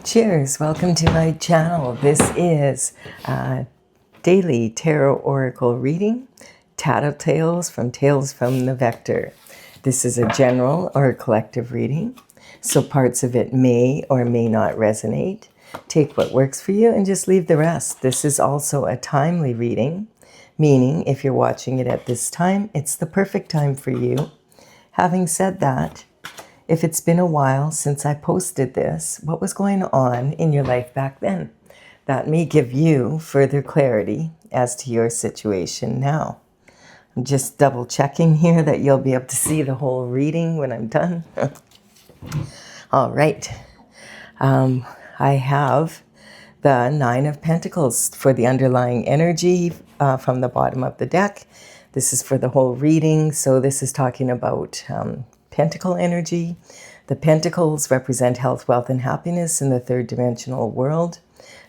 Cheers, welcome to my channel. This is a daily tarot oracle reading, Tattle Tales from the Vector. This is a general or a collective reading, so parts of it may or may not resonate. Take what works for you and just leave the rest. This is also a timely reading, meaning if you're watching it at this time, it's the perfect time for you. Having said that, if it's been a while since I posted this, what was going on in your life back then? That may give you further clarity as to your situation now. I'm just double checking here that you'll be able to see the whole reading when I'm done. All right. I have the Nine of Pentacles for the underlying energy from the bottom of the deck. This is for the whole reading, so this is talking about Pentacle energy. The Pentacles represent health, wealth, and happiness in the third dimensional world.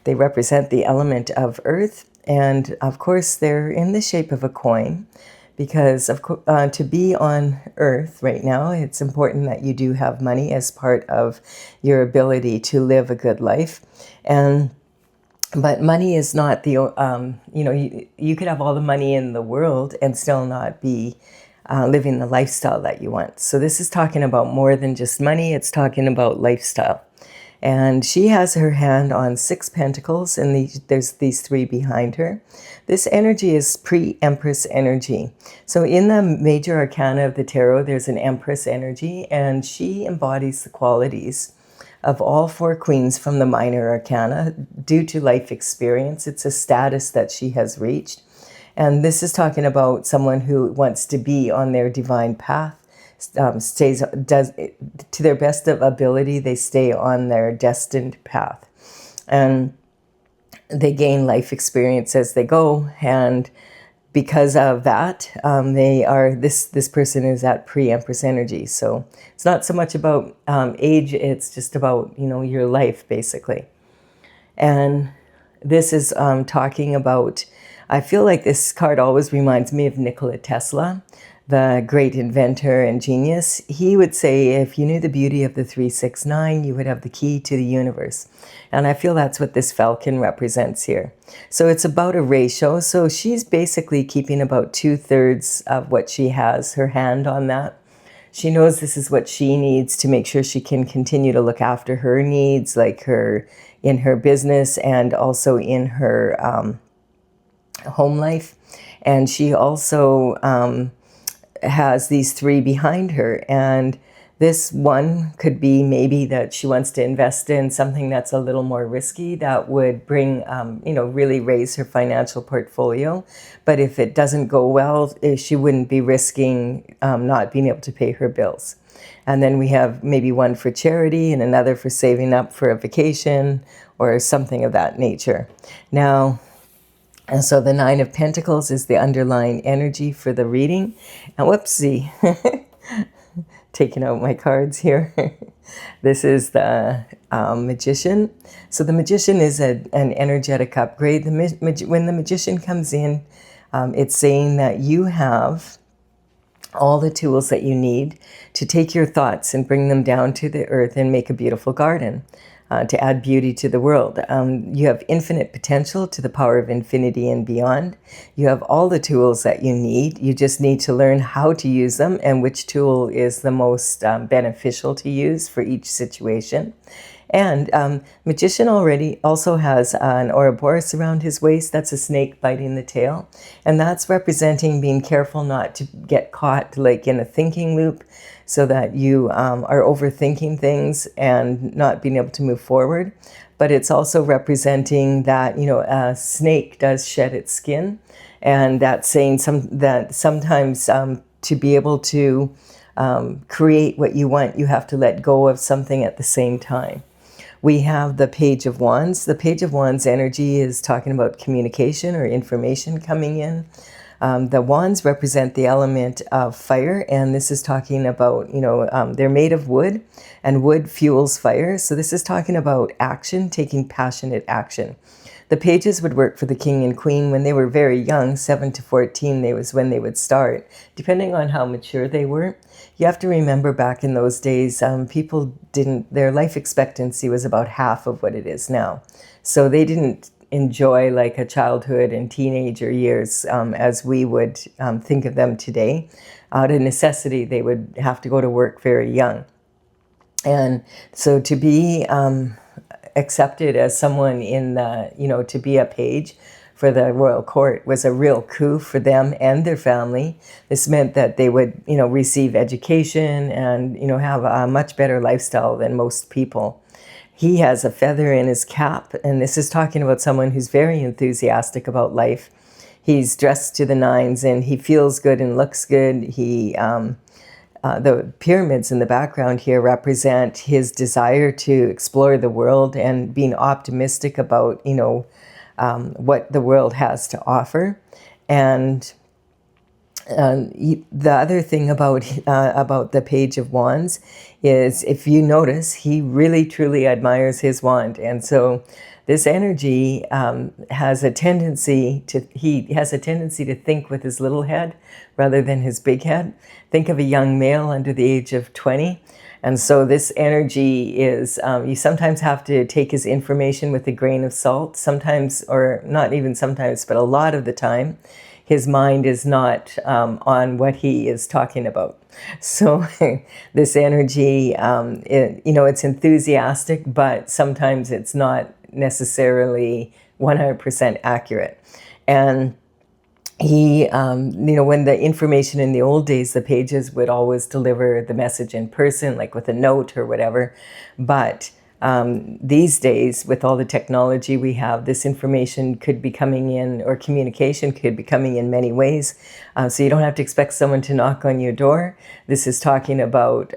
They represent the element of earth, and of course they're in the shape of a coin because to be on earth right now, it's important that you do have money as part of your ability to live a good life. But money is not the, you could have all the money in the world and still not be living the lifestyle that you want. So this is talking about more than just money. It's talking about lifestyle. And she has her hand on 6 pentacles, and there's these 3 behind her. This energy is pre-Empress energy. So in the major arcana of the tarot, there's an Empress energy, and she embodies the qualities of all 4 queens from the minor arcana due to life experience. It's a status that she has reached. And this is talking about someone who wants to be on their divine path, does to their best of ability, they stay on their destined path. And they gain life experience as they go. And because of that, this person is at pre-Empress energy. So it's not so much about age, it's just about, your life, basically. And this is talking about, I feel like this card always reminds me of Nikola Tesla, the great inventor and genius. He would say, if you knew the beauty of the 369, you would have the key to the universe. And I feel that's what this falcon represents here. So it's about a ratio. So she's basically keeping about 2/3 of what she has, her hand on that. She knows this is what she needs to make sure she can continue to look after her needs, like in her business and also in her home life. And she also has these 3 behind her, and this one could be maybe that she wants to invest in something that's a little more risky that would bring really raise her financial portfolio. But if it doesn't go well, she wouldn't be risking not being able to pay her bills. And then we have maybe one for charity and another for saving up for a vacation or something of that nature. Now, and so the 9 of Pentacles is the underlying energy for the reading. And whoopsie, taking out my cards here. This is the Magician. So the Magician is an energetic upgrade. When the Magician comes in, it's saying that you have all the tools that you need to take your thoughts and bring them down to the earth and make a beautiful garden. To add beauty to the world. You have infinite potential to the power of infinity and beyond. You have all the tools that you need. You just need to learn how to use them and which tool is the most beneficial to use for each situation. And Magician already also has an Ouroboros around his waist. That's a snake biting the tail. And that's representing being careful not to get caught like in a thinking loop, so that you are overthinking things and not being able to move forward. But it's also representing that, a snake does shed its skin. And that's saying that sometimes to be able to create what you want, you have to let go of something at the same time. We have the Page of Wands. The Page of Wands energy is talking about communication or information coming in. The wands represent the element of fire, and this is talking about, they're made of wood, and wood fuels fire. So this is talking about action, taking passionate action. The pages would work for the king and queen when they were very young, 7 to 14, was when they would start, depending on how mature they were. you have to remember back in those days, people didn't, their life expectancy was about half of what it is now. So they didn't enjoy like a childhood and teenager years as we would think of them today. Out of necessity, they would have to go to work very young. And so to be accepted as someone in the, to be a page for the royal court was a real coup for them and their family. This meant that they would, receive education and, have a much better lifestyle than most people. He has a feather in his cap, and this is talking about someone who's very enthusiastic about life. He's dressed to the nines, and he feels good and looks good. The pyramids in the background here represent his desire to explore the world and being optimistic about, what the world has to offer. And the other thing about the Page of Wands is, if you notice, he really truly admires his wand, and so this energy has a tendency to think with his little head rather than his big head. Think of a young male under the age of 20. And so this energy is, you sometimes have to take his information with a grain of salt. Sometimes, or not even sometimes, but a lot of the time, his mind is not on what he is talking about. So this energy, it's enthusiastic, but sometimes it's not necessarily 100% accurate. And he, when the information in the old days, the pages would always deliver the message in person, like with a note or whatever. But these days, with all the technology we have, this information could be coming in, or communication could be coming in many ways. So you don't have to expect someone to knock on your door. This is talking about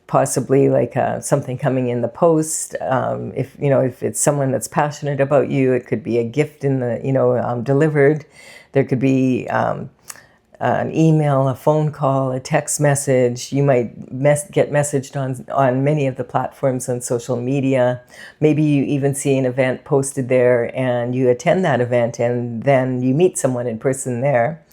possibly like something coming in the post. If it's someone that's passionate about you, it could be a gift in the delivered. There could be an email, a phone call, a text message. You might get messaged on many of the platforms on social media. Maybe you even see an event posted there and you attend that event, and then you meet someone in person there.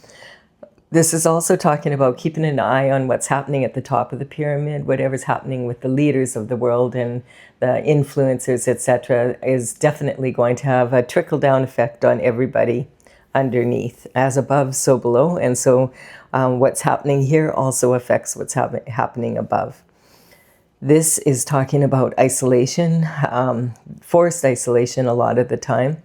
This is also talking about keeping an eye on what's happening at the top of the pyramid. Whatever's happening with the leaders of the world and the influencers, etc., is definitely going to have a trickle-down effect on everybody underneath. As above, so below. And so what's happening here also affects what's happening above. This is talking about isolation, forced isolation a lot of the time.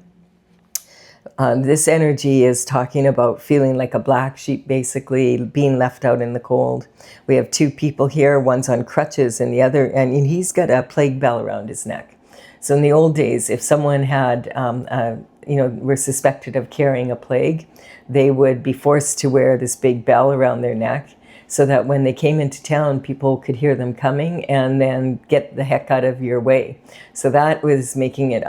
This energy is talking about feeling like a black sheep, basically being left out in the cold. We have two people here, one's on crutches and the other, and he's got a plague bell around his neck. So in the old days, if someone had, were suspected of carrying a plague, they would be forced to wear this big bell around their neck, so that when they came into town, people could hear them coming and then get the heck out of your way. So that was making it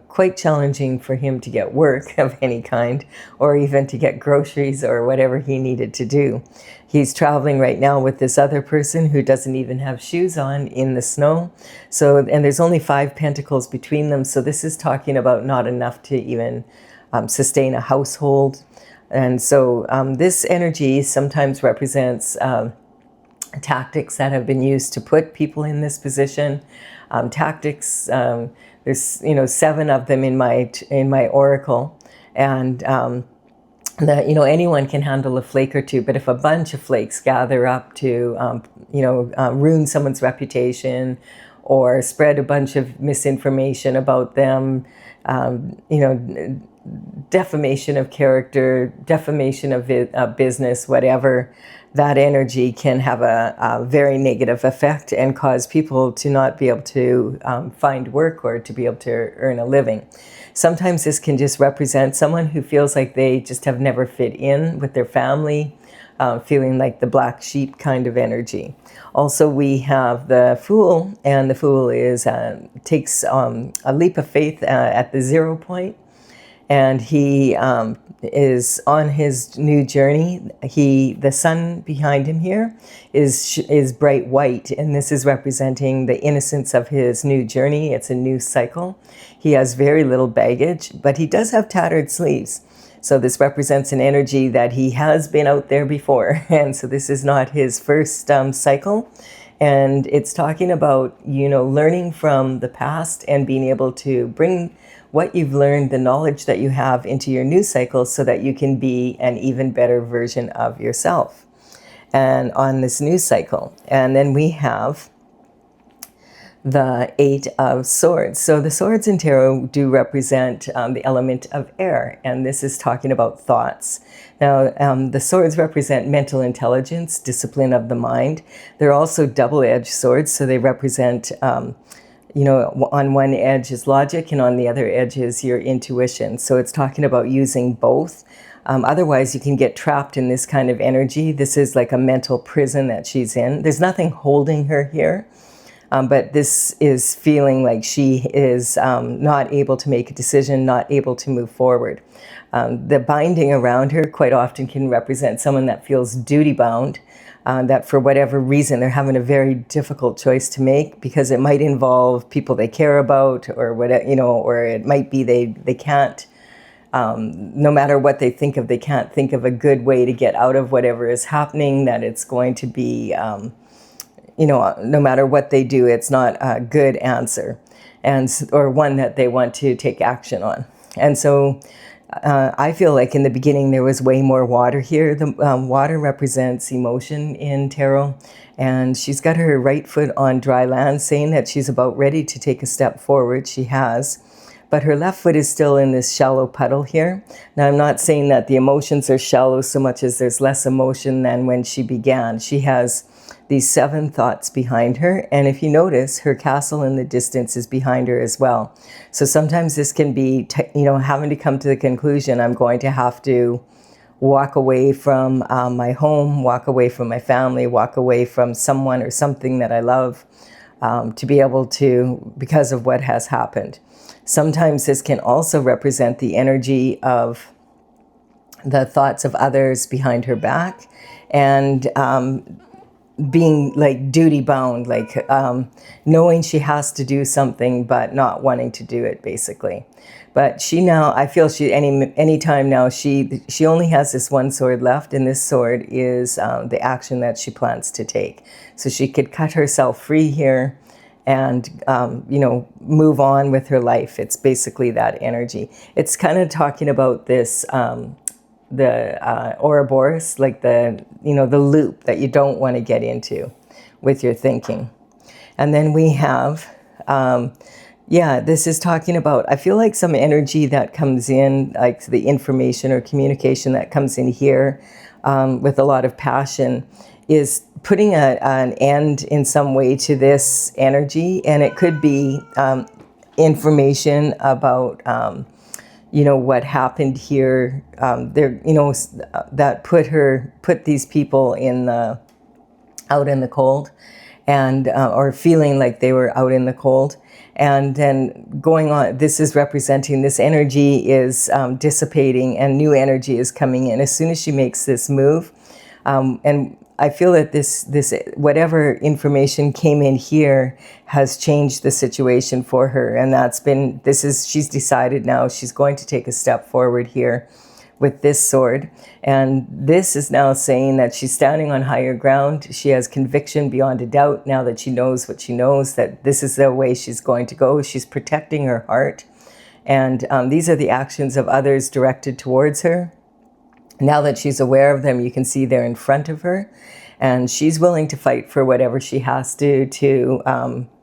quite challenging for him to get work of any kind, or even to get groceries or whatever he needed to do. He's traveling right now with this other person who doesn't even have shoes on in the snow. So, and there's only 5 pentacles between them. So this is talking about not enough to even sustain a household. And so this energy sometimes represents tactics that have been used to put people in this position. Tactics, there's 7 of them in my oracle, and that anyone can handle a flake or two. But if a bunch of flakes gather up to ruin someone's reputation, or spread a bunch of misinformation about them, defamation of character, defamation of business, whatever, that energy can have a very negative effect and cause people to not be able to find work or to be able to earn a living. Sometimes this can just represent someone who feels like they just have never fit in with their family, feeling like the black sheep kind of energy. Also, we have the Fool, and the Fool takes a leap of faith at the 0 point. And he is on his new journey. The sun behind him here is bright white, and this is representing the innocence of his new journey. It's a new cycle. He has very little baggage, but he does have tattered sleeves. So this represents an energy that he has been out there before. And so this is not his first cycle. And it's talking about, learning from the past and being able to bring what you've learned, the knowledge that you have, into your new cycle so that you can be an even better version of yourself and on this new cycle. And then we have the Eight of Swords. So the swords in tarot do represent the element of air, and this is talking about thoughts. Now, the swords represent mental intelligence, discipline of the mind. They're also double-edged swords, so they represent, on one edge is logic, and on the other edge is your intuition. So it's talking about using both. Otherwise, you can get trapped in this kind of energy. This is like a mental prison that she's in. There's nothing holding her here. But this is feeling like she is not able to make a decision, not able to move forward. The binding around her quite often can represent someone that feels duty-bound, that for whatever reason they're having a very difficult choice to make because it might involve people they care about, or whatever, or it might be they can't, no matter what they think of, they can't think of a good way to get out of whatever is happening, that it's going to be... no matter what they do, it's not a good answer, or one that they want to take action on. And so I feel like in the beginning there was way more water here. The water represents emotion in tarot, and she's got her right foot on dry land, saying that she's about ready to take a step forward. She has. But her left foot is still in this shallow puddle here. Now, I'm not saying that the emotions are shallow so much as there's less emotion than when she began. She has these 7 thoughts behind her. And if you notice, her castle in the distance is behind her as well. So sometimes this can be, having to come to the conclusion, I'm going to have to walk away from my home, walk away from my family, walk away from someone or something that I love, to be able to, because of what has happened. Sometimes this can also represent the energy of the thoughts of others behind her back, and being like duty bound, like knowing she has to do something but not wanting to do it, basically. But she now, I feel she, any time now, she only has this one sword left, and this sword is the action that she plans to take. So she could cut herself free here and, move on with her life. It's basically that energy. It's kind of talking about this, the Ouroboros, like the loop that you don't want to get into with your thinking. And then we have, this is talking about, I feel like some energy that comes in, like the information or communication that comes in here with a lot of passion, is putting an end in some way to this energy. And it could be information about what happened here, that put these people out in the cold, and or feeling like they were out in the cold. And then going on, this is representing, this energy is dissipating and new energy is coming in as soon as she makes this move. And I feel that this whatever information came in here has changed the situation for her, and she's decided now she's going to take a step forward here with this sword. And this is now saying that she's standing on higher ground. She has conviction beyond a doubt now that she knows what she knows, that this is the way she's going to go. She's protecting her heart, and these are the actions of others directed towards her. Now that she's aware of them, you can see they're in front of her, and she's willing to fight for whatever she has to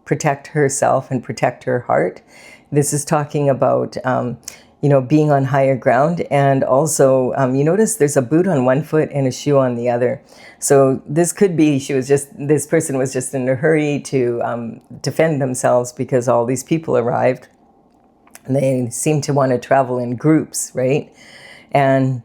protect herself and protect her heart. This is talking about, being on higher ground. And also, you notice there's a boot on one foot and a shoe on the other. So this could be, this person was just in a hurry to defend themselves because all these people arrived. And they seem to want to travel in groups, right? And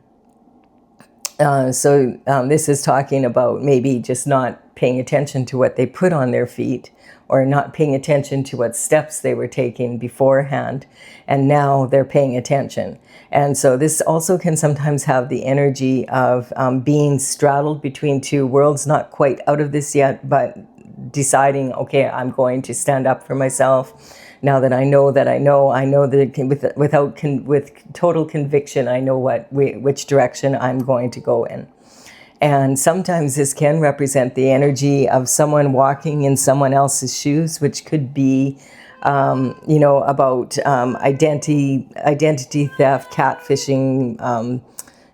this is talking about maybe just not paying attention to what they put on their feet, or not paying attention to what steps they were taking beforehand, and now they're paying attention. And so this also can sometimes have the energy of being straddled between two worlds, not quite out of this yet, but deciding, okay, I'm going to stand up for myself. Now that I know that I know that with total conviction, I know which direction I'm going to go in. And sometimes this can represent the energy of someone walking in someone else's shoes, which could be, about identity theft, catfishing,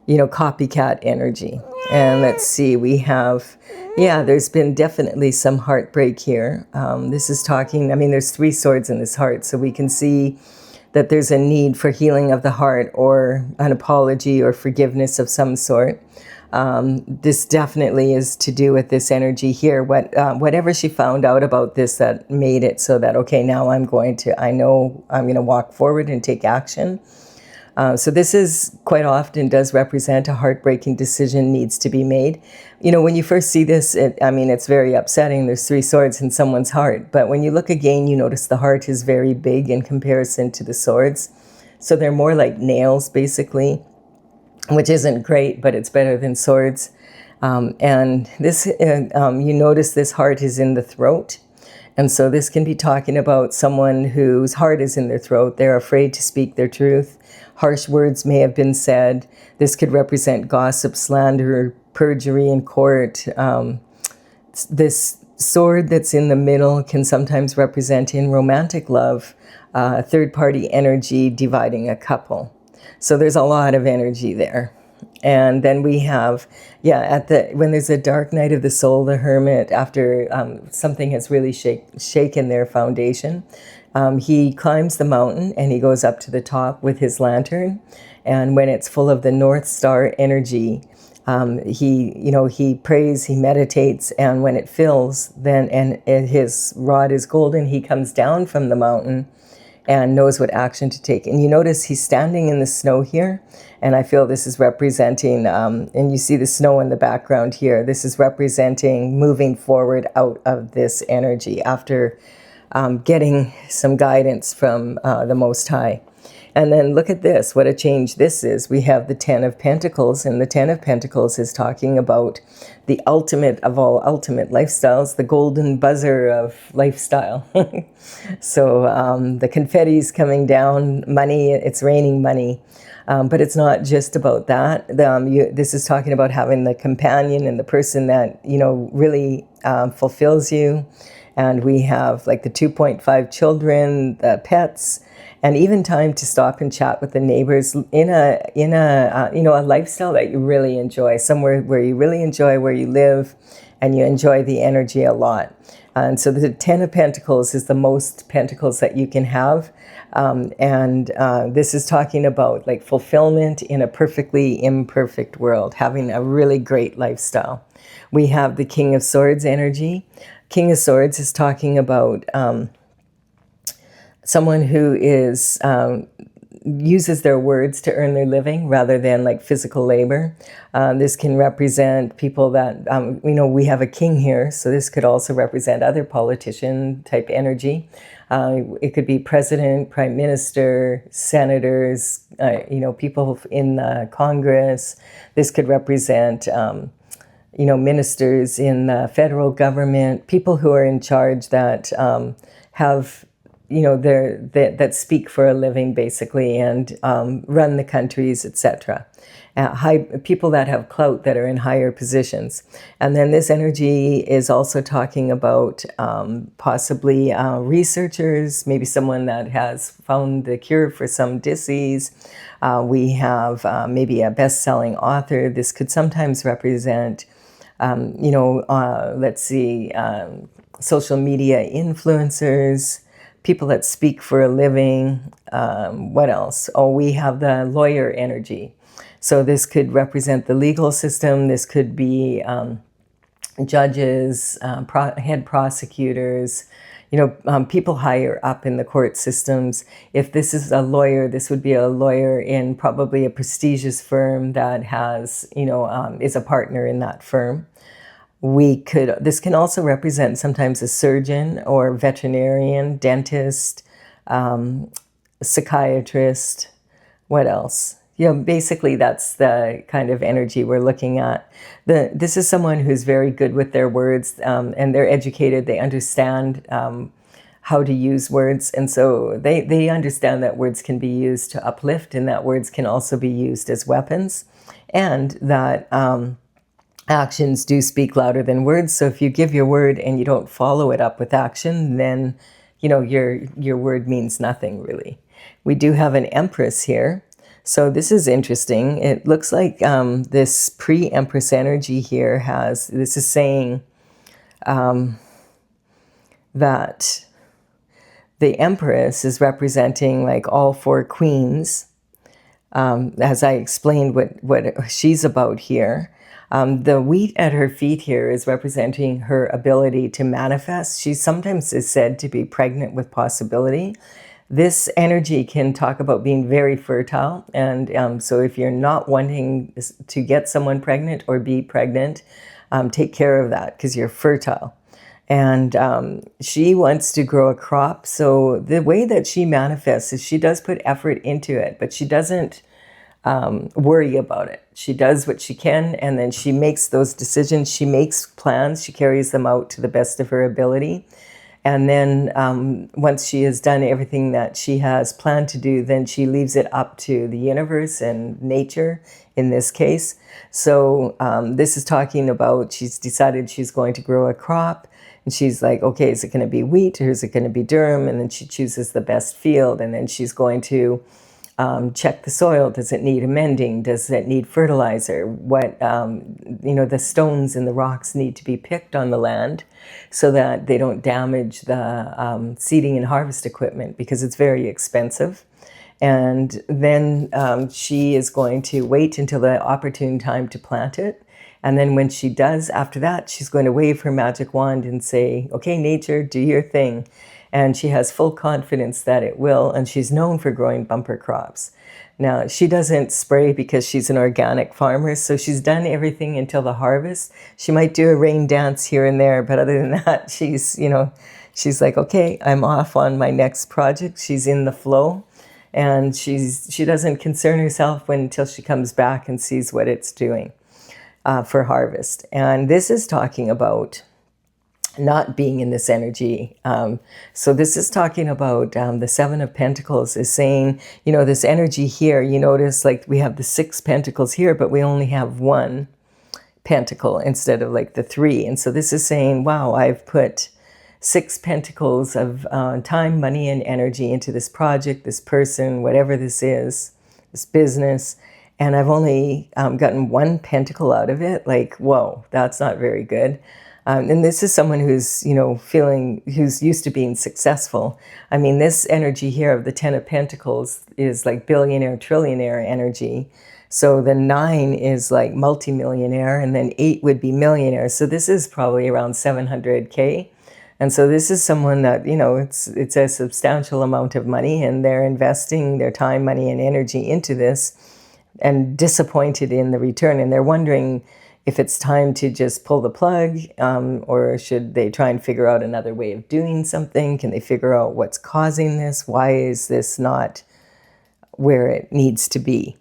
copycat energy. And let's see, we have, there's been definitely some heartbreak here. This is talking, there's 3 swords in this heart, so we can see that there's a need for healing of the heart or an apology or forgiveness of some sort. This definitely is to do with this energy here. Whatever she found out about this that made it so that, okay, now I know I'm going to walk forward and take action. So this is quite often does represent a heartbreaking decision needs to be made. When you first see this, it's very upsetting. There's 3 swords in someone's heart. But when you look again, you notice the heart is very big in comparison to the swords. So they're more like nails, basically, which isn't great, but it's better than swords. And this, you notice this heart is in the throat. And so this can be talking about someone whose heart is in their throat. They're afraid to speak their truth. Harsh words may have been said. This could represent gossip, slander, perjury in court. This sword that's in the middle can sometimes represent in romantic love, third-party energy dividing a couple. So there's a lot of energy there. And then we have, when there's a dark night of the soul, the hermit, after something has really shaken their foundation, he climbs the mountain and he goes up to the top with his lantern. And when it's full of the North Star energy, he prays, he meditates, and when it fills, and his rod is golden, he comes down from the mountain and knows what action to take. And you notice he's standing in the snow here, and I feel this is representing, and you see the snow in the background here, this is representing moving forward out of this energy after getting some guidance from the Most High. And then look at this, what a change this is. We have the 10 of Pentacles, and the 10 of Pentacles is talking about the ultimate of all ultimate lifestyles, the golden buzzer of lifestyle. So the confetti's coming down, money, it's raining money. But it's not just about that. This is talking about having the companion and the person that, really fulfills you. And we have like the 2.5 children, the pets, and even time to stop and chat with the neighbors in a lifestyle that you really enjoy, somewhere where you really enjoy where you live and you enjoy the energy a lot. And so the 10 of Pentacles is the most pentacles that you can have. This is talking about like fulfillment in a perfectly imperfect world, having a really great lifestyle. We have the King of Swords energy. King of Swords is talking about someone who is uses their words to earn their living rather than like physical labor. This can represent people that, we have a king here, so this could also represent other politician type energy. It could be president, prime minister, senators, people in the Congress. This could represent, ministers in the federal government, people who are in charge that have, that speak for a living, basically, and run the countries, etc. People that have clout that are in higher positions. And then this energy is also talking about possibly researchers, maybe someone that has found the cure for some disease. We have maybe a best-selling author. This could sometimes represent social media influencers, people that speak for a living. What else? Oh, we have the lawyer energy. So this could represent the legal system. This could be judges, head prosecutors, people higher up in the court systems. If this is a lawyer, this would be a lawyer in probably a prestigious firm that has, is a partner in that firm. This can also represent sometimes a surgeon or veterinarian, dentist, psychiatrist. What else? Basically that's the kind of energy we're looking at. This is someone who's very good with their words, and they're educated. They understand how to use words, and so they understand that words can be used to uplift, and that words can also be used as weapons, and that actions do speak louder than words. So if you give your word and you don't follow it up with action, then your word means nothing really. We do have an Empress here. So this is interesting. It looks like this pre-Empress energy here this is saying that the Empress is representing like all four queens, as I explained what she's about here. The wheat at her feet here is representing her ability to manifest. She sometimes is said to be pregnant with possibility. This energy can talk about being very fertile. And so if you're not wanting to get someone pregnant or be pregnant, take care of that because you're fertile. And she wants to grow a crop. So the way that she manifests is she does put effort into it, but she doesn't worry about it. She does what she can, and then she makes those decisions. She makes plans. She carries them out to the best of her ability. And then once she has done everything that she has planned to do, then she leaves it up to the universe and nature in this case. So this is talking about she's decided she's going to grow a crop. And she's like, okay, is it going to be wheat or is it going to be durum? And then she chooses the best field. And then she's going to check the soil. Does it need amending? Does it need fertilizer? What, the stones and the rocks need to be picked on the land so that they don't damage the seeding and harvest equipment because it's very expensive. And then she is going to wait until the opportune time to plant it. And then when she does, after that, she's going to wave her magic wand and say, okay, nature, do your thing. And she has full confidence that it will, and she's known for growing bumper crops. Now, she doesn't spray because she's an organic farmer, so she's done everything until the harvest. She might do a rain dance here and there, but other than that, she's like, okay, I'm off on my next project. She's in the flow, and she doesn't concern herself until she comes back and sees what it's doing for harvest. And this is talking about not being in this energy. So this is talking about the Seven of Pentacles is saying, this energy here, you notice like we have the 6 pentacles here, but we only have 1 pentacle instead of like the 3. And so this is saying, wow, I've put 6 pentacles of time, money, and energy into this project, this person, whatever this is, this business, and I've only gotten 1 pentacle out of it. Like, whoa, that's not very good. And this is someone who's, who's used to being successful. I mean, this energy here of the 10 of Pentacles is like billionaire, trillionaire energy. So the 9 is like multimillionaire, and then 8 would be millionaire. So this is probably around 700K. And so this is someone that, it's a substantial amount of money, and they're investing their time, money, and energy into this and disappointed in the return. And they're wondering if it's time to just pull the plug, or should they try and figure out another way of doing something? Can they figure out what's causing this? Why is this not where it needs to be?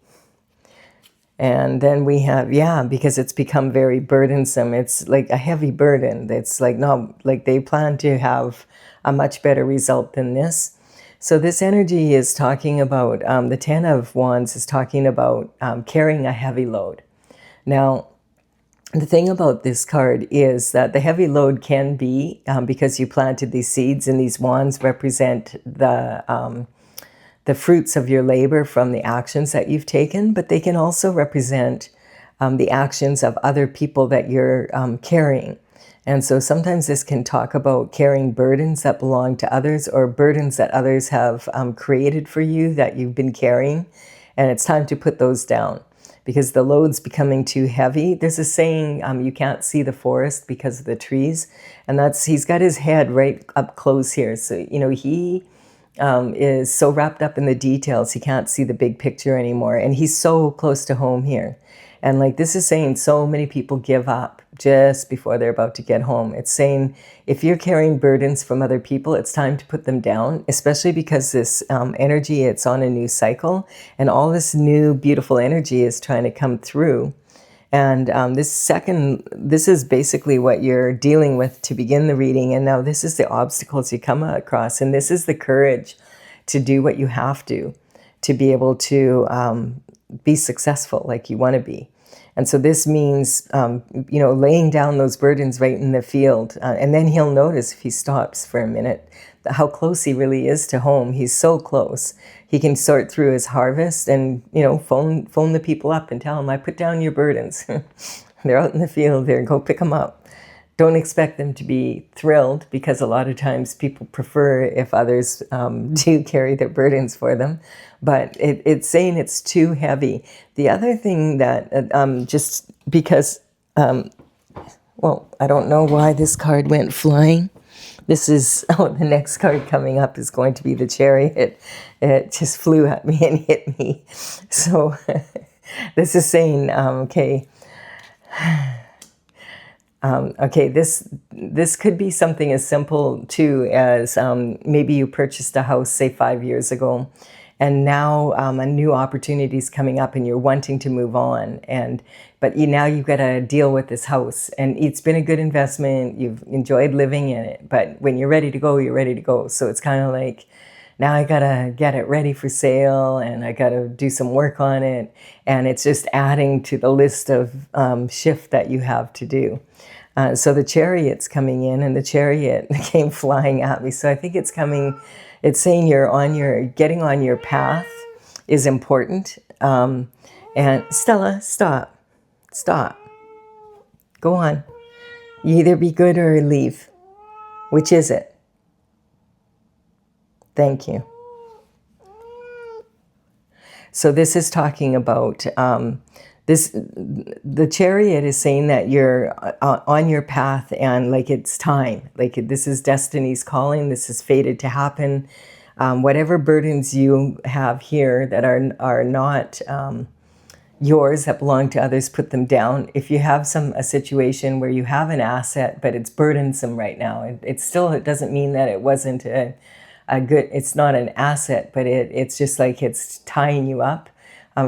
And then we have, because it's become very burdensome. It's like a heavy burden. It's like, no, like they plan to have a much better result than this. So this energy is talking about, the 10 of Wands is talking about carrying a heavy load. Now, the thing about this card is that the heavy load can be because you planted these seeds, and these wands represent the fruits of your labor from the actions that you've taken, but they can also represent the actions of other people that you're carrying. And so sometimes this can talk about carrying burdens that belong to others, or burdens that others have created for you that you've been carrying, and it's time to put those down because the load's becoming too heavy. There's a saying, you can't see the forest because of the trees, and he's got his head right up close here. So, he is so wrapped up in the details, he can't see the big picture anymore, and he's so close to home here. And like this is saying so many people give up just before they're about to get home. It's saying if you're carrying burdens from other people, it's time to put them down, especially because this energy, it's on a new cycle, and all this new beautiful energy is trying to come through. And this is basically what you're dealing with to begin the reading. And now this is the obstacles you come across. And this is the courage to do what you have to be able to be successful like you want to be. And so this means, laying down those burdens right in the field. And then he'll notice if he stops for a minute, how close he really is to home. He's so close. He can sort through his harvest and, phone the people up and tell them, I put down your burdens. They're out in the field there. Go pick them up. Don't expect them to be thrilled, because a lot of times people prefer if others do carry their burdens for them. But it's saying it's too heavy. The other thing that just because, I don't know why this card went flying. This is, the next card coming up is going to be the Chariot. It just flew at me and hit me. So this is saying, this could be something as simple too as maybe you purchased a house, say 5 years ago, and now a new opportunity is coming up and you're wanting to move on. But now you've got to deal with this house, and it's been a good investment. You've enjoyed living in it, but when you're ready to go, you're ready to go. So it's kind of like, now I got to get it ready for sale, and I got to do some work on it. And it's just adding to the list of shift that you have to do. So the Chariot's coming in, and the Chariot came flying at me. So I think it's saying getting on your path is important. And Stella, stop. Go on. You either be good or leave. Which is it? Thank you. So this is talking about the Chariot is saying that you're on your path, and like it's time. Like this is destiny's calling. This is fated to happen. Whatever burdens you have here that are not yours, that belong to others, put them down. If you have a situation where you have an asset, but it's burdensome right now, it doesn't mean that it wasn't a good, it's not an asset, but it's just like it's tying you up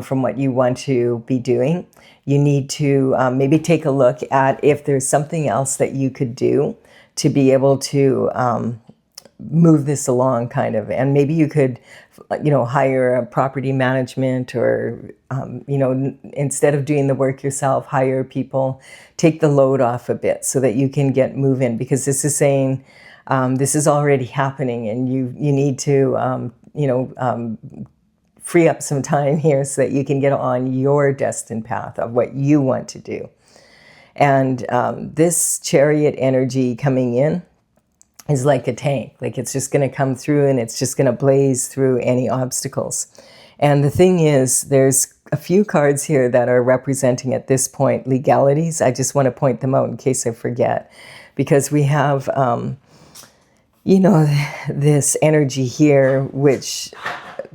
from what you want to be doing. You need to maybe take a look at if there's something else that you could do to be able to move this along, kind of. And maybe you could, hire a property management, or, instead of doing the work yourself, hire people, take the load off a bit so that you can get moving, because this is saying, this is already happening, and you need to, free up some time here so that you can get on your destined path of what you want to do. And this Chariot energy coming in is like a tank. Like it's just going to come through, and it's just going to blaze through any obstacles. And the thing is, there's a few cards here that are representing at this point legalities. I just want to point them out in case I forget, because we have this energy here, which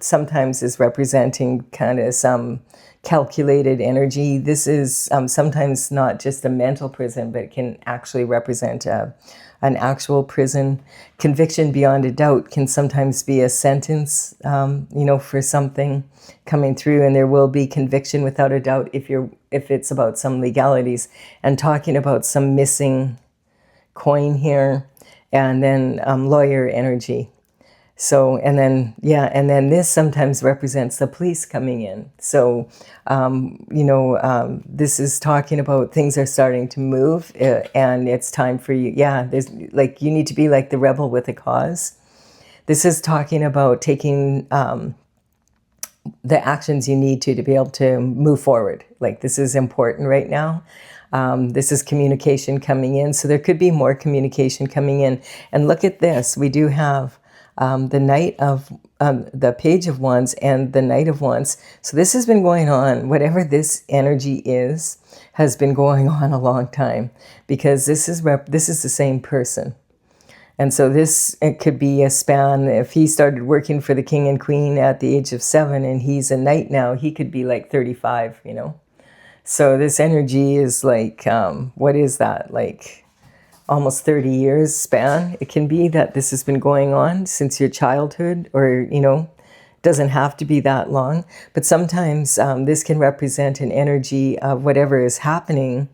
sometimes is representing kind of some calculated energy. This is sometimes not just a mental prison, but it can actually represent an actual prison. Conviction beyond a doubt can sometimes be a sentence, for something coming through, and there will be conviction without a doubt if it's about some legalities. And talking about some missing coin here, and then lawyer energy. So, and then this sometimes represents the police coming in. So, this is talking about things are starting to move, and it's time for you. Yeah, you need to be like the rebel with a cause. This is talking about taking the actions you need to be able to move forward. Like this is important right now. This is communication coming in. So there could be more communication coming in. And look at this. We do have the Knight of the Page of Wands and the Knight of Wands. So this has been going on. Whatever this energy has been going on a long time, because this is the same person. And so it could be a span. If he started working for the king and queen at the age of 7 and he's a knight now, he could be like 35, So this energy is like, what is that? Like almost 30 years span. It can be that this has been going on since your childhood, or, doesn't have to be that long. But sometimes this can represent an energy of whatever is happening,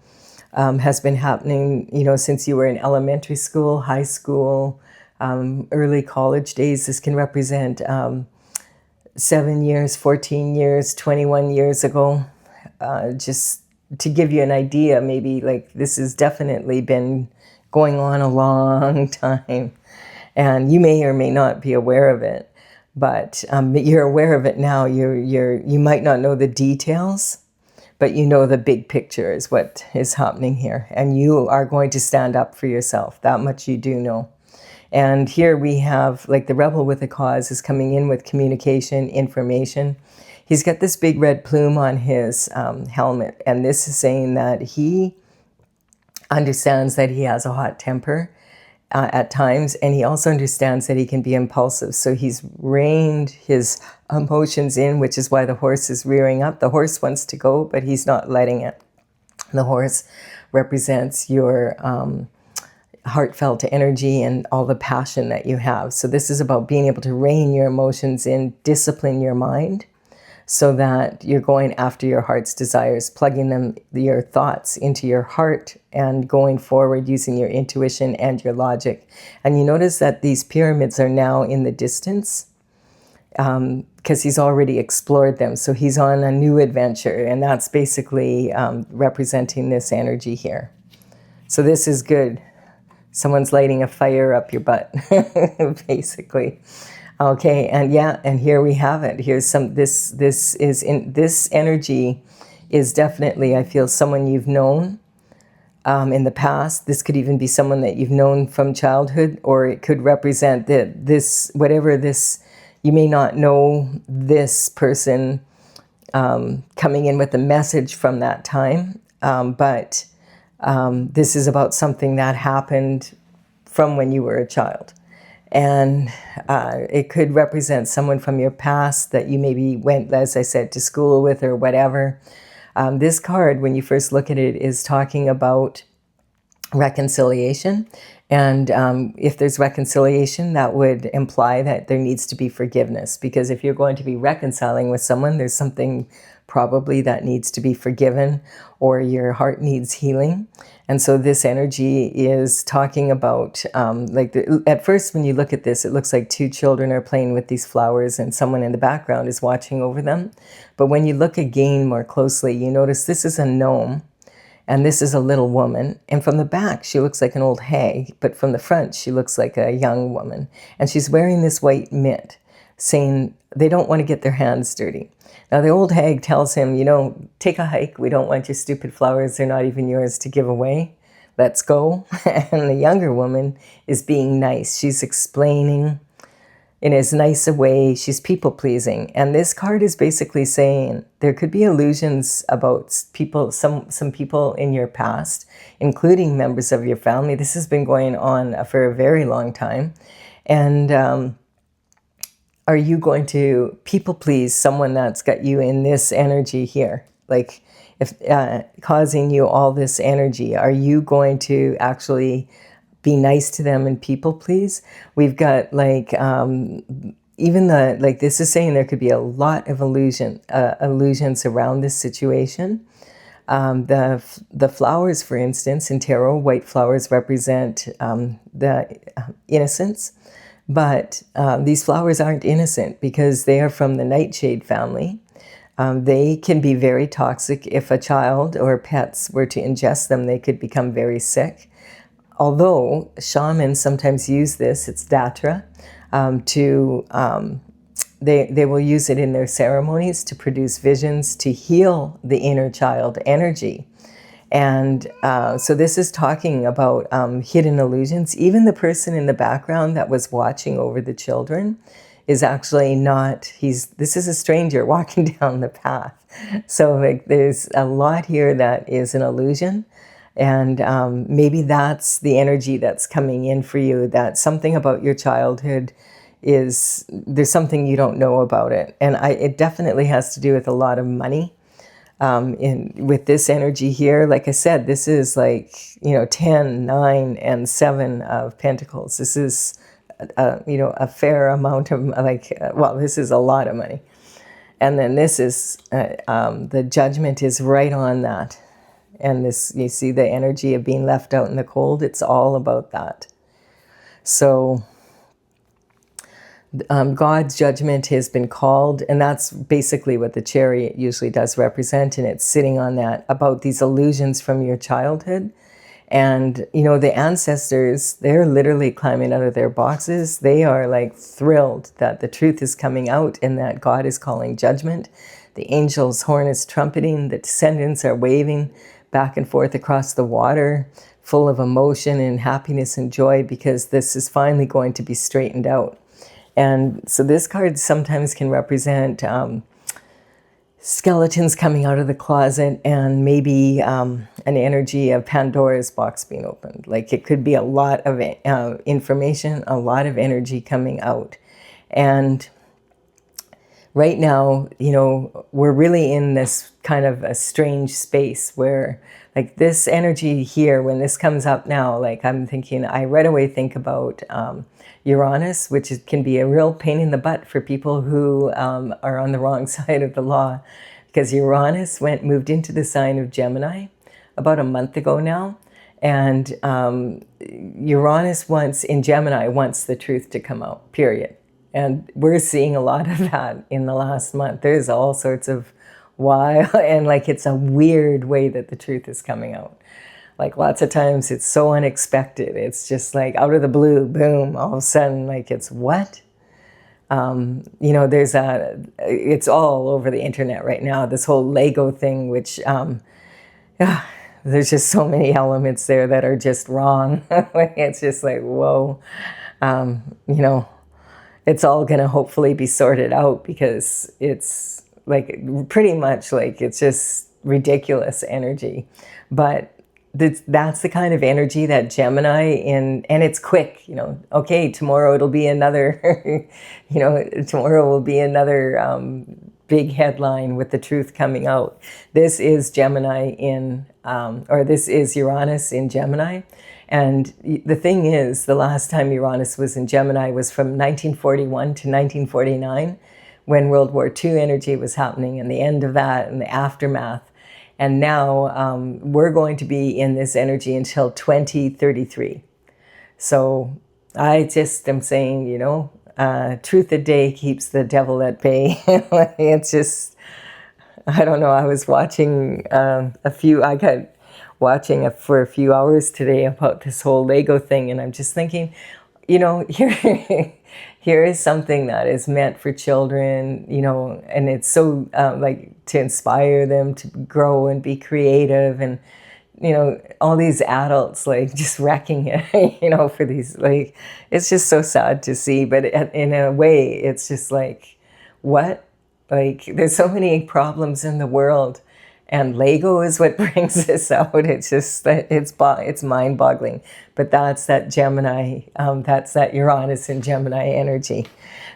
has been happening, since you were in elementary school, high school, early college days. This can represent 7 years, 14 years, 21 years ago. Just to give you an idea, maybe like this has definitely been going on a long time, and you may or may not be aware of it, but you're aware of it now. You might not know the details, but you know the big picture is what is happening here, and you are going to stand up for yourself. That much you do know. And here we have, like, the rebel with a cause is coming in with communication, information. He's got this big red plume on his helmet, and this is saying that he understands that he has a hot temper at times, and he also understands that he can be impulsive. So he's reined his emotions in, which is why the horse is rearing up. The horse wants to go, but he's not letting it. The horse represents your heartfelt energy and all the passion that you have. So this is about being able to rein your emotions in, discipline your mind, so that you're going after your heart's desires, plugging your thoughts into your heart and going forward using your intuition and your logic. And you notice that these pyramids are now in the distance, because he's already explored them. So he's on a new adventure, and that's basically representing this energy here. So this is good. Someone's lighting a fire up your butt, basically. Okay, and here we have it. Here's this energy is definitely, I feel, someone you've known in the past. This could even be someone that you've known from childhood, or it could represent you may not know this person coming in with a message from that time, but this is about something that happened from when you were a child. And it could represent someone from your past that you maybe went, as I said, to school with or whatever. This card, when you first look at it, is talking about reconciliation. And if there's reconciliation, that would imply that there needs to be forgiveness. Because if you're going to be reconciling with someone, there's something probably that needs to be forgiven, or your heart needs healing. And so this energy is talking about, at first when you look at this, it looks like two children are playing with these flowers and someone in the background is watching over them. But when you look again more closely, you notice this is a gnome and this is a little woman. And from the back, she looks like an old hag, but from the front, she looks like a young woman. And she's wearing this white mitt, saying they don't want to get their hands dirty. Now, the old hag tells him, take a hike. We don't want your stupid flowers. They're not even yours to give away. Let's go. And the younger woman is being nice. She's explaining in as nice a way. She's people-pleasing. And this card is basically saying there could be illusions about people, some people in your past, including members of your family. This has been going on for a very long time. And are you going to people please someone that's got you in this energy here? Like, if causing you all this energy, are you going to actually be nice to them and people please? We've got this is saying there could be a lot of illusions around this situation. The flowers, for instance, in tarot, white flowers represent the innocence. But these flowers aren't innocent because they are from the nightshade family. They can be very toxic. If a child or pets were to ingest them, they could become very sick. Although shamans sometimes use this, it's datra, they will use it in their ceremonies to produce visions to heal the inner child energy. And so this is talking about hidden illusions. Even the person in the background that was watching over the children is actually not, this is a stranger walking down the path. So there's a lot here that is an illusion. And maybe that's the energy that's coming in for you, that something about your childhood there's something you don't know about it. And it definitely has to do with a lot of money. with this energy here, like I said, this is like, 10, 9, and 7 of Pentacles. This is, a fair amount of, this is a lot of money. And then this is, the Judgment is right on that. And this, you see the energy of being left out in the cold. It's all about that. So God's judgment has been called, and that's basically what the Chariot usually does represent, and it's sitting on that, about these illusions from your childhood. And, the ancestors, they're literally climbing out of their boxes. They are like thrilled that the truth is coming out and that God is calling judgment. The angel's horn is trumpeting. The descendants are waving back and forth across the water, full of emotion and happiness and joy, because this is finally going to be straightened out. And so this card sometimes can represent skeletons coming out of the closet, and maybe an energy of Pandora's box being opened. Like, it could be a lot of information, a lot of energy coming out. And right now, we're really in this kind of a strange space where, like, this energy here, when this comes up now, like, I'm thinking, I right away think about Uranus, which can be a real pain in the butt for people who are on the wrong side of the law, because Uranus moved into the sign of Gemini about a month ago now. And Uranus in Gemini wants the truth to come out, period. And we're seeing a lot of that in the last month. There's all sorts of why, and like, it's a weird way that the truth is coming out. Like, lots of times it's so unexpected. It's just like out of the blue, boom, all of a sudden, like, it's what? It's all over the internet right now, this whole Lego thing, which, there's just so many elements there that are just wrong. It's just like, whoa, it's all going to hopefully be sorted out, because it's like, pretty much like, it's just ridiculous energy. But that's the kind of energy that Gemini and it's quick, okay, tomorrow it'll be another, tomorrow will be another big headline with the truth coming out. This is Gemini this is Uranus in Gemini. And the thing is, the last time Uranus was in Gemini was from 1941 to 1949, when World War II energy was happening, and the end of that and the aftermath. And now we're going to be in this energy until 2033. So I just am saying, truth a day keeps the devil at bay. It's just, I don't know. I was watching I got watching for a few hours today about this whole Lego thing. And I'm just thinking, here is something that is meant for children, and it's so to inspire them to grow and be creative, and all these adults like just wrecking it, for these, like, it's just so sad to see. But in a way, it's just like, what? Like, there's so many problems in the world, and Lego is what brings this out. It's just that it's mind-boggling. But that's that Gemini, that's that Uranus and Gemini energy.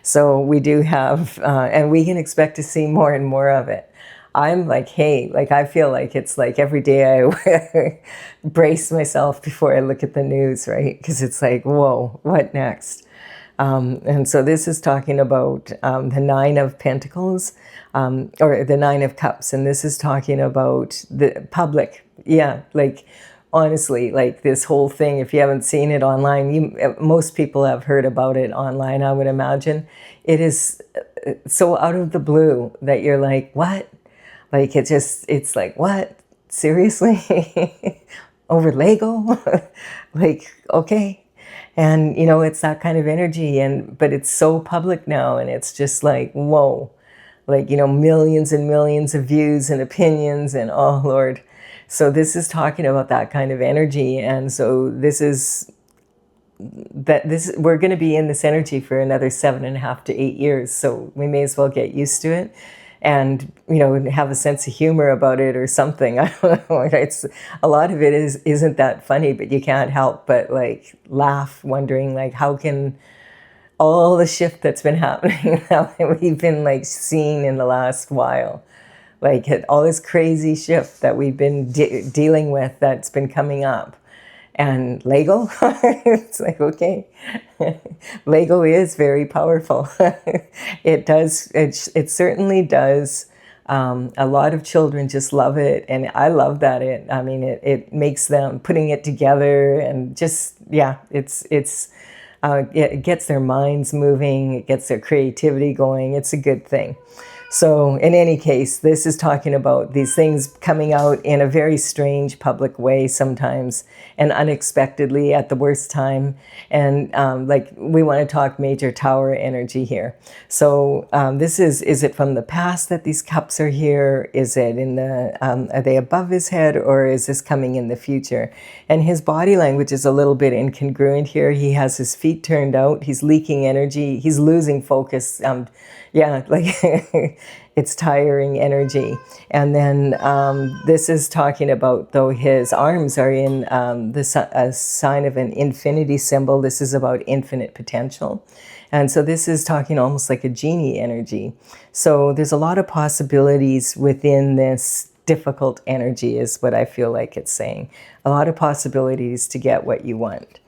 So we do have, and we can expect to see more and more of it. I'm like, hey, like, I feel like it's like every day I brace myself before I look at the news, right? Because it's like, whoa, what next? And so this is talking about the Nine of Pentacles, or the Nine of Cups. And this is talking about the public. Yeah, like, honestly, like, this whole thing, if you haven't seen it online, most people have heard about it online, I would imagine. It is so out of the blue that you're like, what? Like, it's like, what? Seriously? Over Lego? Like, okay. And, it's that kind of energy, but it's so public now, and it's just like, whoa, like, millions and millions of views and opinions, and oh, Lord. So this is talking about that kind of energy. And so we're going to be in this energy for another 7.5 to 8 years. So we may as well get used to it. And, have a sense of humor about it or something. I don't know. It's, a lot of it isn't that funny, but you can't help but like laugh, wondering like, how can all the shift that's been happening that we've been like seeing in the last while, Like all this crazy shift that we've been dealing with that's been coming up. And Lego, it's like, okay, Lego is very powerful. It certainly does. A lot of children just love it. And I love that. It makes them putting it together and just, yeah, it gets their minds moving. It gets their creativity going. It's a good thing. So in any case, this is talking about these things coming out in a very strange public way sometimes and unexpectedly at the worst time. And like we want to talk major tower energy here. So this is it from the past that these cups are here? Is it in the, are they above his head, or is this coming in the future? And his body language is a little bit incongruent here. He has his feet turned out. He's leaking energy. He's losing focus. Yeah, like it's tiring energy. And then this is talking about, though his arms are in a sign of an infinity symbol, this is about infinite potential. And so this is talking almost like a genie energy. So there's a lot of possibilities within this difficult energy is what I feel like it's saying. A lot of possibilities to get what you want.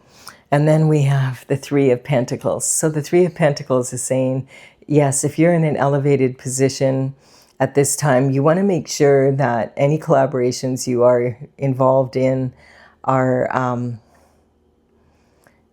And then we have the Three of Pentacles. So the Three of Pentacles is saying, yes, if you're in an elevated position at this time, you want to make sure that any collaborations you are involved in are,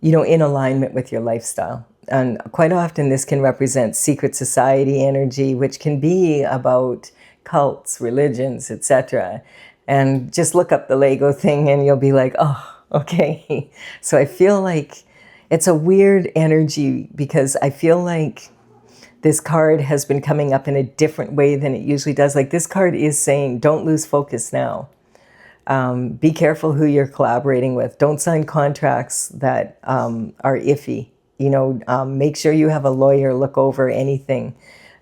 in alignment with your lifestyle. And quite often this can represent secret society energy, which can be about cults, religions, etc. And just look up the Lego thing and you'll be like, oh, okay. So I feel like it's a weird energy because I feel like this card has been coming up in a different way than it usually does. Like this card is saying, don't lose focus now. Be careful who you're collaborating with. Don't sign contracts that are iffy. Make sure you have a lawyer look over anything.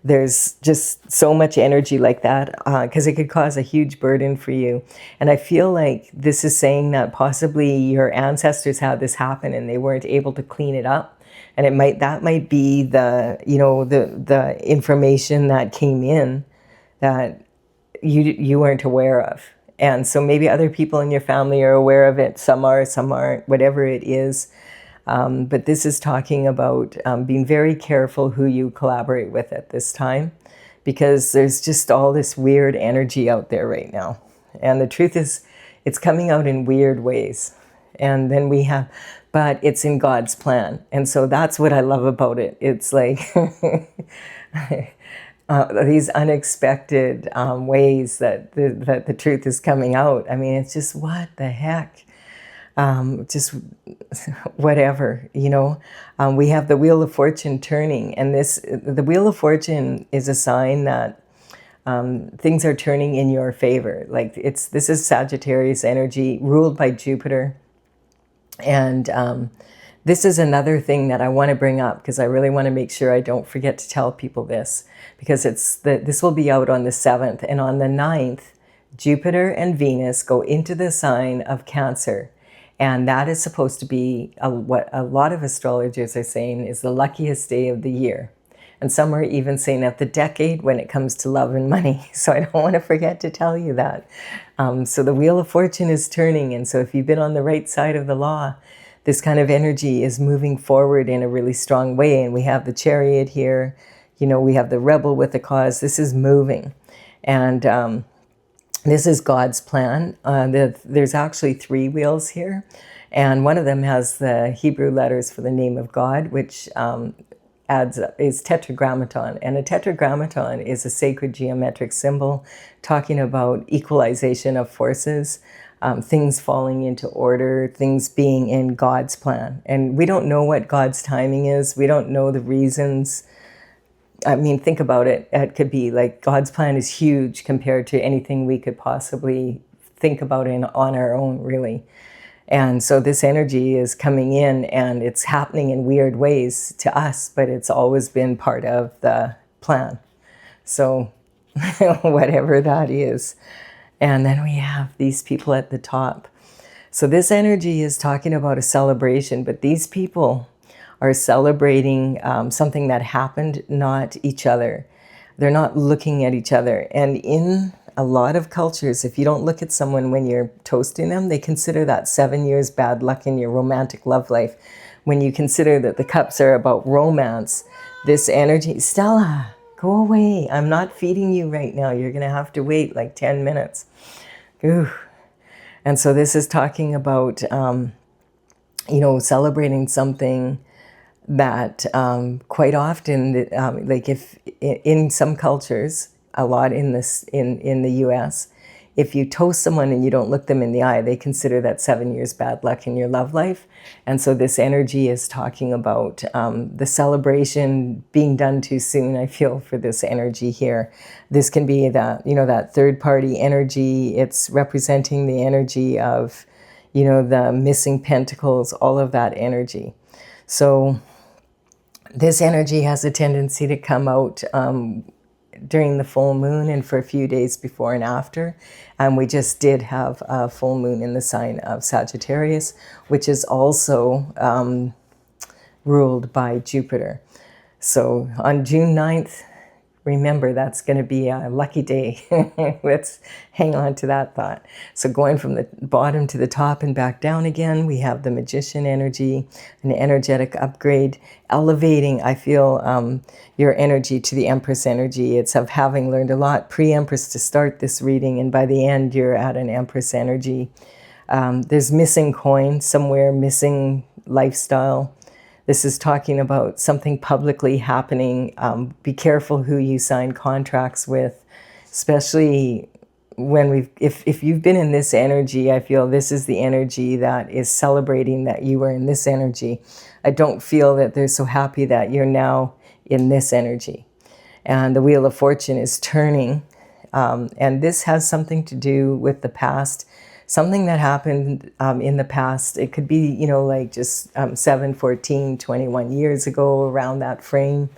There's just so much energy like that because it could cause a huge burden for you. And I feel like this is saying that possibly your ancestors had this happen and they weren't able to clean it up. And that might be the information that came in that you weren't aware of. And so maybe other people in your family are aware of it. Some are, some aren't, whatever it is. But this is talking about being very careful who you collaborate with at this time, because there's just all this weird energy out there right now. And the truth is, it's coming out in weird ways. And then but it's in God's plan. And so that's what I love about it. It's like these unexpected ways that the truth is coming out. I mean, it's just, what the heck? Just whatever, we have the Wheel of Fortune turning, and the Wheel of Fortune is a sign that things are turning in your favor. Like this is Sagittarius energy ruled by Jupiter. And this is another thing that I want to bring up because I really want to make sure I don't forget to tell people this, because this will be out on the 7th, and on the 9th, Jupiter and Venus go into the sign of Cancer. And that is supposed to be what a lot of astrologers are saying is the luckiest day of the year. And some are even saying of the decade when it comes to love and money. So I don't want to forget to tell you that. So the Wheel of Fortune is turning. And so if you've been on the right side of the law, this kind of energy is moving forward in a really strong way. And we have the Chariot here. We have the Rebel with the cause. This is moving. And this is God's plan. There's actually 3 wheels here. And one of them has the Hebrew letters for the name of God, which is tetragrammaton. And a tetragrammaton is a sacred geometric symbol talking about equalization of forces, things falling into order, things being in God's plan. And we don't know what God's timing is. We don't know the reasons. I mean, think about it. It could be like God's plan is huge compared to anything we could possibly think about on our own, really. And so this energy is coming in and it's happening in weird ways to us, but it's always been part of the plan. So whatever that is. And then we have these people at the top. So this energy is talking about a celebration, but these people are celebrating something that happened, not each other. They're not looking at each other. And in a lot of cultures, if you don't look at someone when you're toasting them, they consider that 7 years bad luck in your romantic love life. When you consider that the cups are about romance, this energy, Stella, go away. I'm not feeding you right now. You're going to have to wait like 10 minutes. Ooh. And so this is talking about, celebrating something that quite often, like if in some cultures, a lot in the U.S., if you toast someone and you don't look them in the eye, they consider that 7 years bad luck in your love life. And so this energy is talking about the celebration being done too soon, I feel, for this energy here. This can be that, that third party energy. It's representing the energy of, the missing pentacles, all of that energy. So this energy has a tendency to come out during the full moon and for a few days before and after. And we just did have a full moon in the sign of Sagittarius, which is also ruled by Jupiter. So on June 9th, remember, that's going to be a lucky day. Let's hang on to that thought. So going from the bottom to the top and back down again, we have the Magician energy, an energetic upgrade, elevating, I feel, your energy to the Empress energy. It's of having learned a lot pre-Empress to start this reading, and by the end, you're at an Empress energy. There's missing coin somewhere, missing lifestyle. This is talking about something publicly happening. Be careful who you sign contracts with, especially when if you've been in this energy. I feel this is the energy that is celebrating that you were in this energy. I don't feel that they're so happy that you're now in this energy. And the Wheel of Fortune is turning. And this has something to do with the past. Something that happened in the past. It could be, like just 7, 14, 21 years ago, around that frame.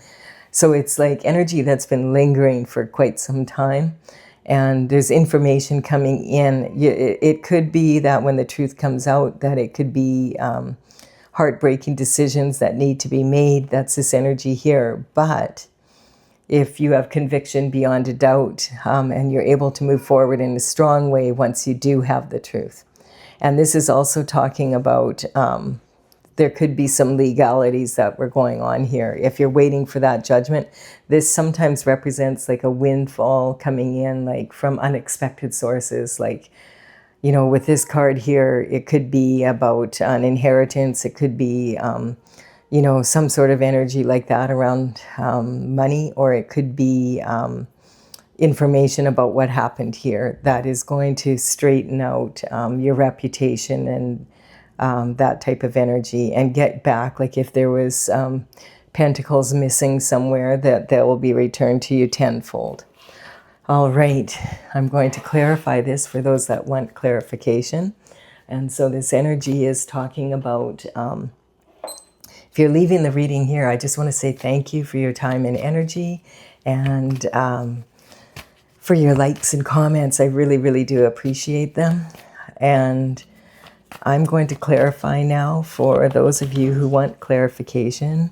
So it's like energy that's been lingering for quite some time. And there's information coming in. It could be that when the truth comes out, that it could be heartbreaking decisions that need to be made. That's this energy here. But if you have conviction beyond a doubt, and you're able to move forward in a strong way once you do have the truth. And this is also talking about there could be some legalities that were going on here. If you're waiting for that judgment, this sometimes represents like a windfall coming in, like from unexpected sources. Like, with this card here, it could be about an inheritance. It could be some sort of energy like that around money, or it could be information about what happened here that is going to straighten out your reputation and that type of energy, and get back, like if there was pentacles missing somewhere, that will be returned to you tenfold. All right, I'm going to clarify this for those that want clarification. And so this energy is talking about if you're leaving the reading here, I just want to say thank you for your time and energy, and for your likes and comments. I really, really do appreciate them. And I'm going to clarify now for those of you who want clarification.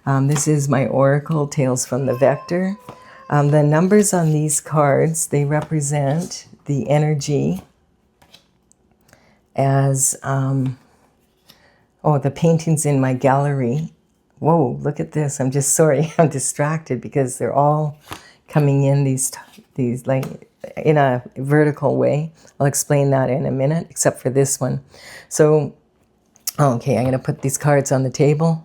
This is my Oracle Tales from the Vector. The numbers on these cards, they represent the energy as... the paintings in my gallery. Whoa, look at this. I'm just sorry. I'm distracted because they're all coming in these like in a vertical way. I'll explain that in a minute, except for this one. So, okay, I'm going to put these cards on the table.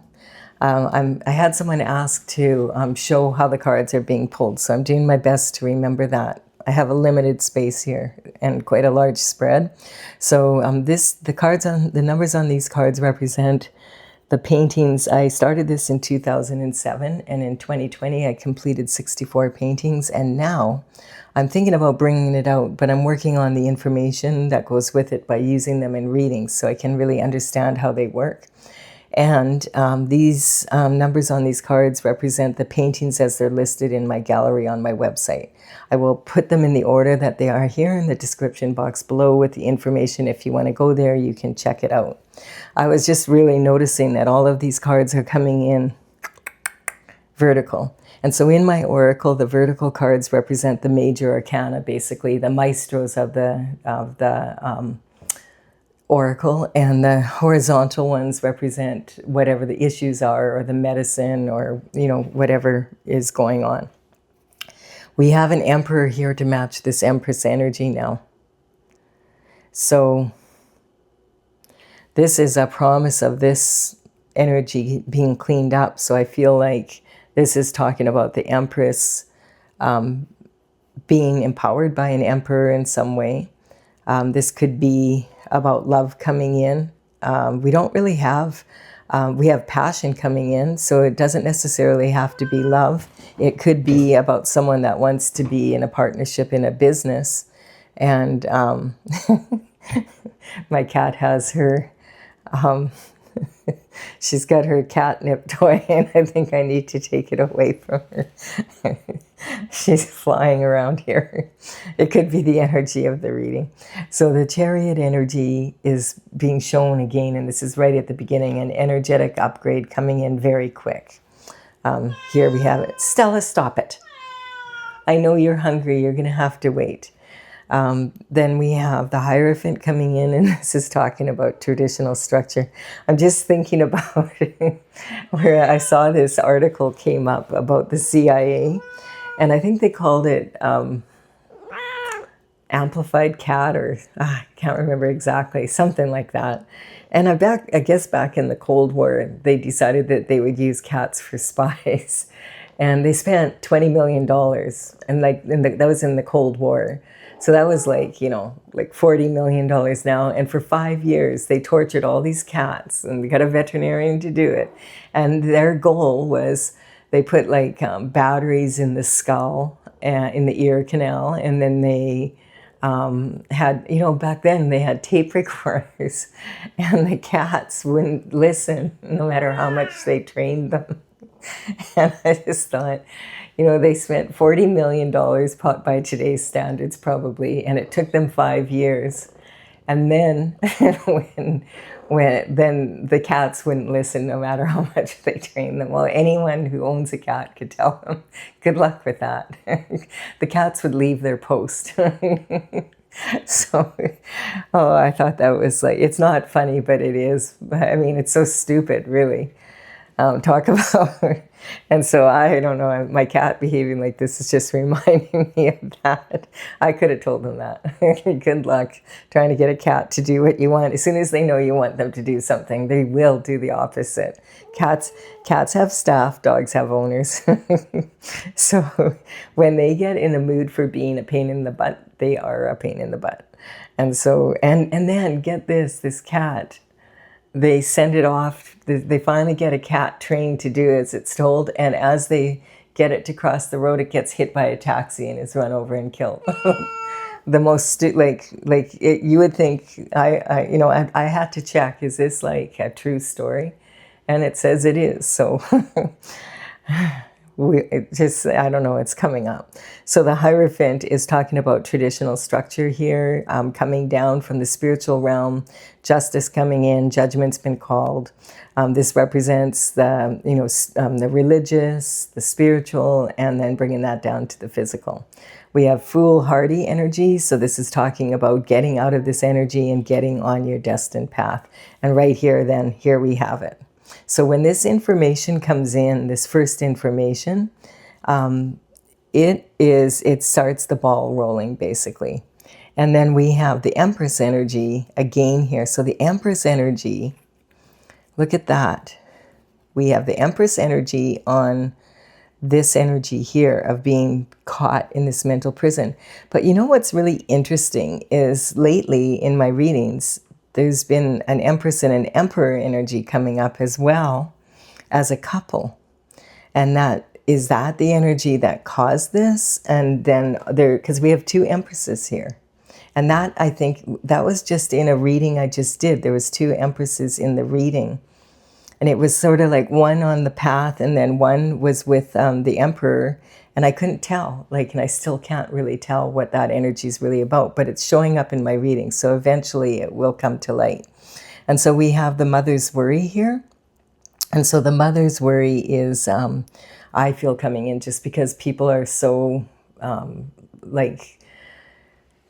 I had someone ask to show how the cards are being pulled, so I'm doing my best to remember that. I have a limited space here and quite a large spread. So the numbers on these cards represent the paintings. I started this in 2007, and in 2020 I completed 64 paintings, and now I'm thinking about bringing it out, but I'm working on the information that goes with it by using them in readings so I can really understand how they work. And these numbers on these cards represent the paintings as they're listed in my gallery on my website. I will put them in the order that they are here in the description box below with the information. If you want to go there, you can check it out. I was just really noticing that all of these cards are coming in vertical. And so in my oracle, the vertical cards represent the major arcana, basically the maestros of the oracle, and the horizontal ones represent whatever the issues are, or the medicine, or whatever is going on. We have an emperor here to match this empress energy now. So this is a promise of this energy being cleaned up. So I feel like this is talking about the empress being empowered by an emperor in some way. This could be about love coming in. We don't really have, we have passion coming in, so it doesn't necessarily have to be love. It could be about someone that wants to be in a partnership in a business. And my cat has her, she's got her catnip toy, and I think I need to take it away from her. She's flying around here. It could be the energy of the reading. So the Chariot energy is being shown again, and this is right at the beginning, an energetic upgrade coming in very quick. Here we have it. Stella, stop it. I know you're hungry. You're going to have to wait. Then we have the Hierophant coming in, and this is talking about traditional structure. I'm just thinking about where I saw this article came up about the CIA, and I think they called it Amplified Cat, or I can't remember exactly, something like that. And I guess back in the Cold War, they decided that they would use cats for spies. And they spent $20 million, and that was in the Cold War. So that was like $40 million now. And for 5 years, they tortured all these cats, and they got a veterinarian to do it. And their goal was they put batteries in the skull, in the ear canal, and then they had, back then they had tape recorders, and the cats wouldn't listen no matter how much they trained them. And I just thought, they spent $40 million by today's standards probably, and it took them 5 years. And then when then the cats wouldn't listen no matter how much they trained them. Well, anyone who owns a cat could tell them, good luck with that. The cats would leave their post. So, I thought that was it's not funny, but it is. I mean, it's so stupid, really. Talk about, and so I don't know, my cat behaving like this is just reminding me of that. I could have told them that. Good luck trying to get a cat to do what you want. As soon as they know you want them to do something, they will do the opposite. Cats have staff, dogs have owners. So when they get in the mood for being a pain in the butt, they are a pain in the butt. And so, and then get this cat, they send it off. They finally get a cat trained to do as it's told, and as they get it to cross the road, it gets hit by a taxi and is run over and killed. The most you would think. I had to check. Is this a true story? And it says it is. So. I don't know, it's coming up. So the Hierophant is talking about traditional structure here, coming down from the spiritual realm, justice coming in, judgment's been called. This represents the religious, the spiritual, and then bringing that down to the physical. We have foolhardy energy, so this is talking about getting out of this energy and getting on your destined path. And right here, then, here we have it. So when this information comes in, this first information, it starts the ball rolling, basically. And then we have the Empress energy again here. So the Empress energy, look at that. We have the Empress energy on this energy here of being caught in this mental prison. But you know what's really interesting is lately in my readings, there's been an Empress and an Emperor energy coming up as well as a couple. And that the energy that caused this? And then because we have two Empresses here. And that, I think, that was just in a reading I just did. There was two Empresses in the reading. And it was sort of like one on the path, and then one was with the Emperor. And I couldn't tell, and I still can't really tell what that energy is really about, but it's showing up in my reading. So eventually it will come to light. And so we have the mother's worry here. And so the mother's worry is I feel coming in, just because people are so like,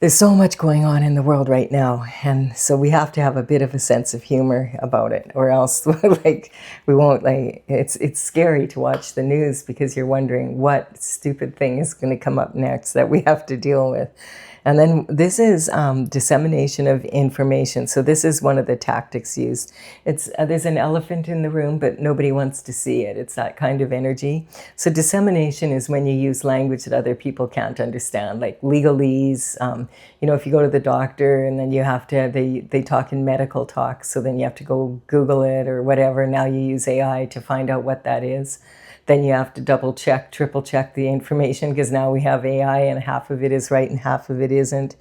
there's so much going on in the world right now, and so we have to have a bit of a sense of humor about it, or else like we won't, like, it's scary to watch the news because you're wondering what stupid thing is going to come up next that we have to deal with. And then this is dissemination of information. So this is one of the tactics used. It's there's an elephant in the room, but nobody wants to see it. It's that kind of energy. So dissemination is when you use language that other people can't understand, like legalese. You know, if you go to the doctor and then you have to, they talk in medical talk, so then you have to go Google it or whatever. Now you use AI to find out what that is. Then you have to double check, triple check the information, because now we have AI and half of it is right and half of it isn't.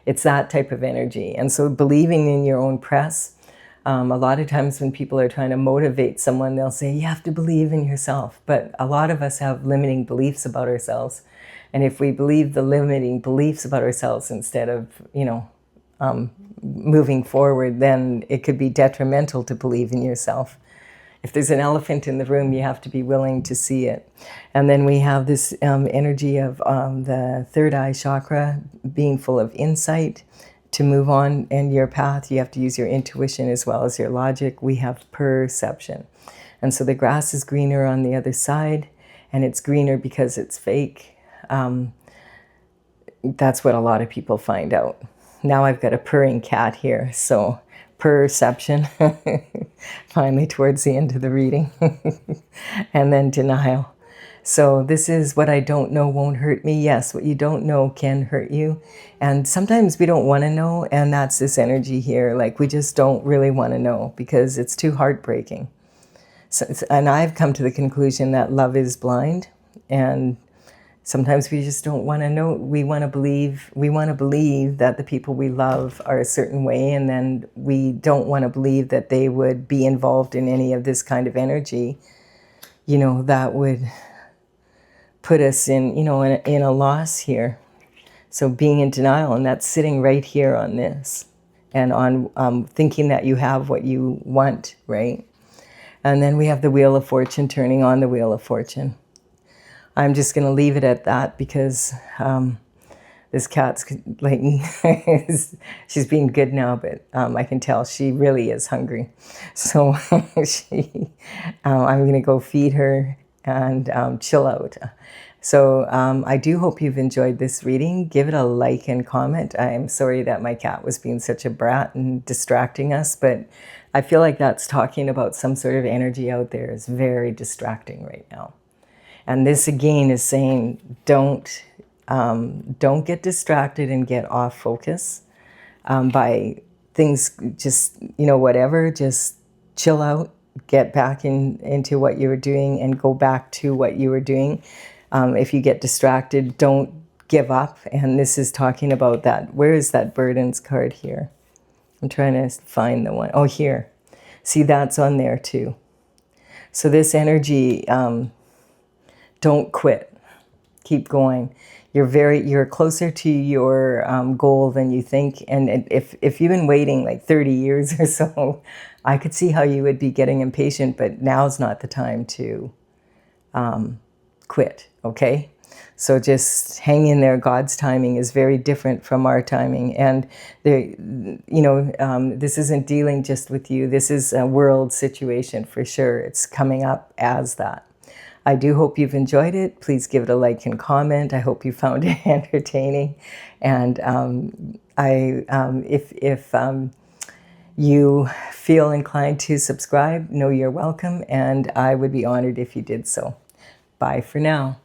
It's that type of energy. And so believing in your own press, a lot of times when people are trying to motivate someone, they'll say, you have to believe in yourself. But a lot of us have limiting beliefs about ourselves. And if we believe the limiting beliefs about ourselves instead of, you know, moving forward, then it could be detrimental to believe in yourself. If there's an elephant in the room, you have to be willing to see it. And then we have this energy of the third eye chakra being full of insight. To move on in your path, you have to use your intuition as well as your logic. We have perception. And so the grass is greener on the other side, and it's greener because it's fake. That's what a lot of people find out. Now I've got a purring cat here, so perception, finally towards the end of the reading. And then denial. So this is what I don't know won't hurt me. Yes, what you don't know can hurt you. And sometimes we don't want to know, and that's this energy here. Like, we just don't really want to know because it's too heartbreaking. So, and I've come to the conclusion that love is blind, and sometimes we just don't want to know. We want to believe that the people we love are a certain way, and then we don't want to believe that they would be involved in any of this kind of energy, you know, that would put us in, you know, in a loss here. So being in denial, and that's sitting right here on this, and on thinking that you have what you want, right? And then we have the Wheel of Fortune, turning on the Wheel of Fortune. I'm just going to leave it at that because this cat's like, she's being good now, but I can tell she really is hungry. So I'm going to go feed her and chill out. So I do hope you've enjoyed this reading. Give it a like and comment. I'm sorry that my cat was being such a brat and distracting us, but I feel like that's talking about some sort of energy out there is very distracting right now. And this again is saying, don't get distracted and get off focus by things, just, you know, whatever, just chill out, get back into what you were doing and go back to what you were doing. If you get distracted, don't give up. And this is talking about that. Where is that burdens card here? I'm trying to find the one. Oh, here. See, that's on there too. So this energy, don't quit. Keep going. You're closer to your goal than you think. And if you've been waiting like 30 years or so, I could see how you would be getting impatient, but now's not the time to quit, okay? So just hang in there. God's timing is very different from our timing. And, this isn't dealing just with you. This is a world situation for sure. It's coming up as that. I do hope you've enjoyed it. Please give it a like and comment. I hope you found it entertaining. And if you feel inclined to subscribe, know you're welcome. And I would be honored if you did so. Bye for now.